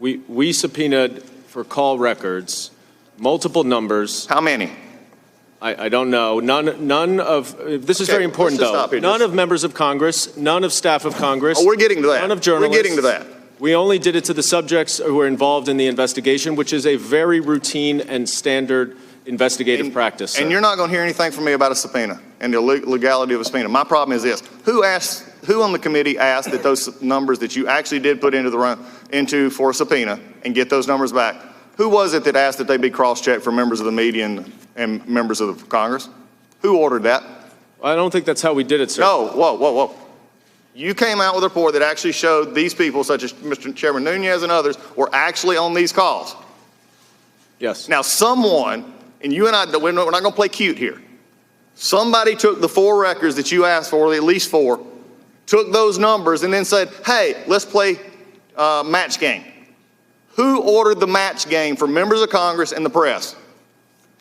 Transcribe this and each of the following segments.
We subpoenaed for call records, multiple numbers. How many? I don't know. None of, this is very important though. None of members of Congress, none of staff of Congress. Oh, we're getting to that. None of journalists. We're getting to that. We only did it to the subjects who were involved in the investigation, which is a very routine and standard investigative practice. And you're not going to hear anything from me about a subpoena and the legality of a subpoena. My problem is this: who on the committee asked that those numbers that you actually did put into for a subpoena and get those numbers back? Who was it that asked that they be cross-checked for members of the media and members of the Congress? Who ordered that? I don't think that's how we did it, sir. No, whoa. You came out with a report that actually showed these people, such as Mr. Chairman Nunez and others, were actually on these calls. Yes. Now, someone, and you and I, we're not going to play cute here. Somebody took the 4 records that you asked for, at least 4, took those numbers and then said, hey, let's play match game. Who ordered the match game for members of Congress and the press?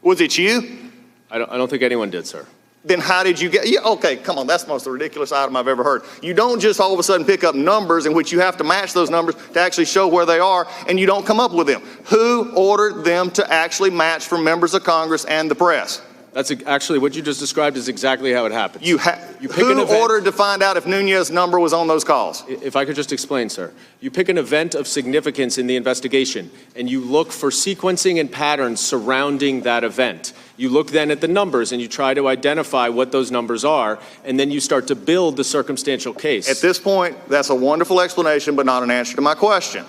Was it you? I don't think anyone did, sir. Then how did you get, okay, come on, that's the most ridiculous item I've ever heard. You don't just all of a sudden pick up numbers in which you have to match those numbers to actually show where they are, and you don't come up with them. Who ordered them to actually match for members of Congress and the press? That's actually what you just described is exactly how it happens. Who ordered to find out if Nunez's number was on those calls? If I could just explain, sir. You pick an event of significance in the investigation, and you look for sequencing and patterns surrounding that event. You look then at the numbers, and you try to identify what those numbers are, and then you start to build the circumstantial case. At this point, that's a wonderful explanation, but not an answer to my question.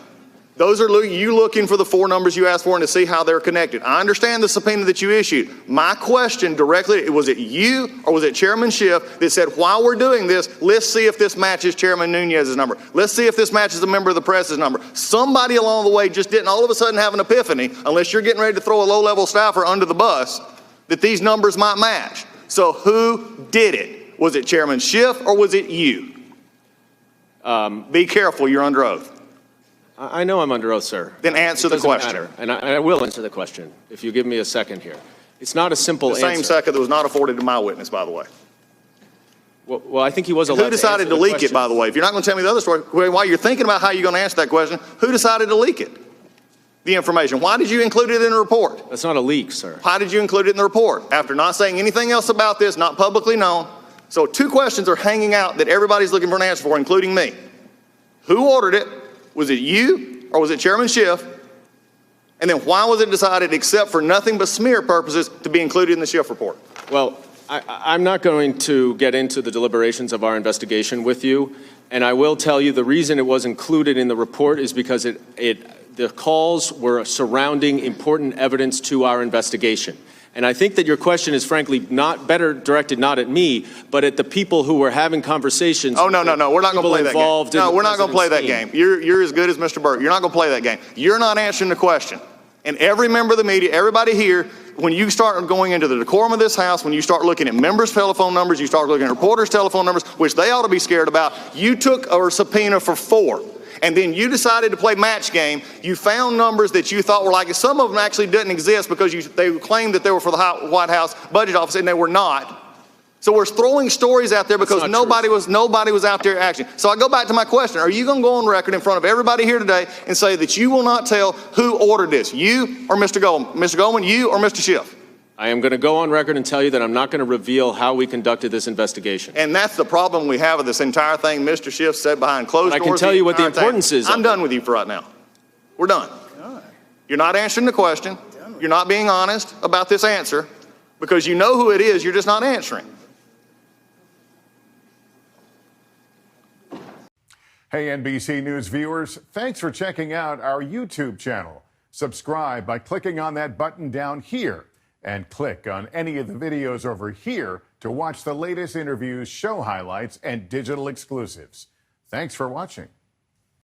Those are you looking for the 4 numbers you asked for and to see how they're connected. I understand the subpoena that you issued. My question directly, was it you or was it Chairman Schiff that said, while we're doing this, let's see if this matches Chairman Nunez's number. Let's see if this matches a member of the press's number. Somebody along the way just didn't all of a sudden have an epiphany, unless you're getting ready to throw a low-level staffer under the bus, that these numbers might match. So who did it? Was it Chairman Schiff or was it you? Be careful, you're under oath. I know I'm under oath, sir. Then answer the question. Matter. And I will answer the question if you give me a second here. It's not a simple answer. The same second that was not afforded to my witness, by the way. Well, I think he was allowed to answer the question. Who decided to leak it, by the way? If you're not going to tell me the other story, while you're thinking about how you're going to answer that question, who decided to leak it? The information. Why did you include it in the report? That's not a leak, sir. Why did you include it in the report? After not saying anything else about this, not publicly known. So 2 questions are hanging out that everybody's looking for an answer for, including me. Who ordered it? Was it you or was it Chairman Schiff? And then why was it decided, except for nothing but smear purposes, to be included in the Schiff report? Well, I'm not going to get into the deliberations of our investigation with you, and I will tell you the reason it was included in the report is because the calls were surrounding important evidence to our investigation. And I think that your question is frankly not better directed not at me, but at the people who were having conversations. Oh, no. We're not going to play that game. No, we're not going to play that game. You're as good as Mr. Burke. You're not going to play that game. You're not answering the question. And every member of the media, everybody here, when you start going into the decorum of this House, when you start looking at members' telephone numbers, you start looking at reporters' telephone numbers, which they ought to be scared about, you took a subpoena for 4. And then you decided to play match game. You found numbers that you thought were like, some of them actually didn't exist because they claimed that they were for the White House Budget Office, and they were not. So we're throwing stories out there because nobody was out there acting. So I go back to my question. Are you going to go on record in front of everybody here today and say that you will not tell who ordered this, you or Mr. Goldman? Mr. Goldman, you or Mr. Schiff? I am going to go on record and tell you that I'm not going to reveal how we conducted this investigation. And that's the problem we have with this entire thing. Mr. Schiff said behind closed doors. I can tell you what the importance is. I'm done with you for right now. We're done. You're not answering the question. You're not being honest about this answer because you know who it is. You're just not answering. Hey, NBC News viewers, thanks for checking out our YouTube channel. Subscribe by clicking on that button down here. And click on any of the videos over here to watch the latest interviews, show highlights, and digital exclusives. Thanks for watching.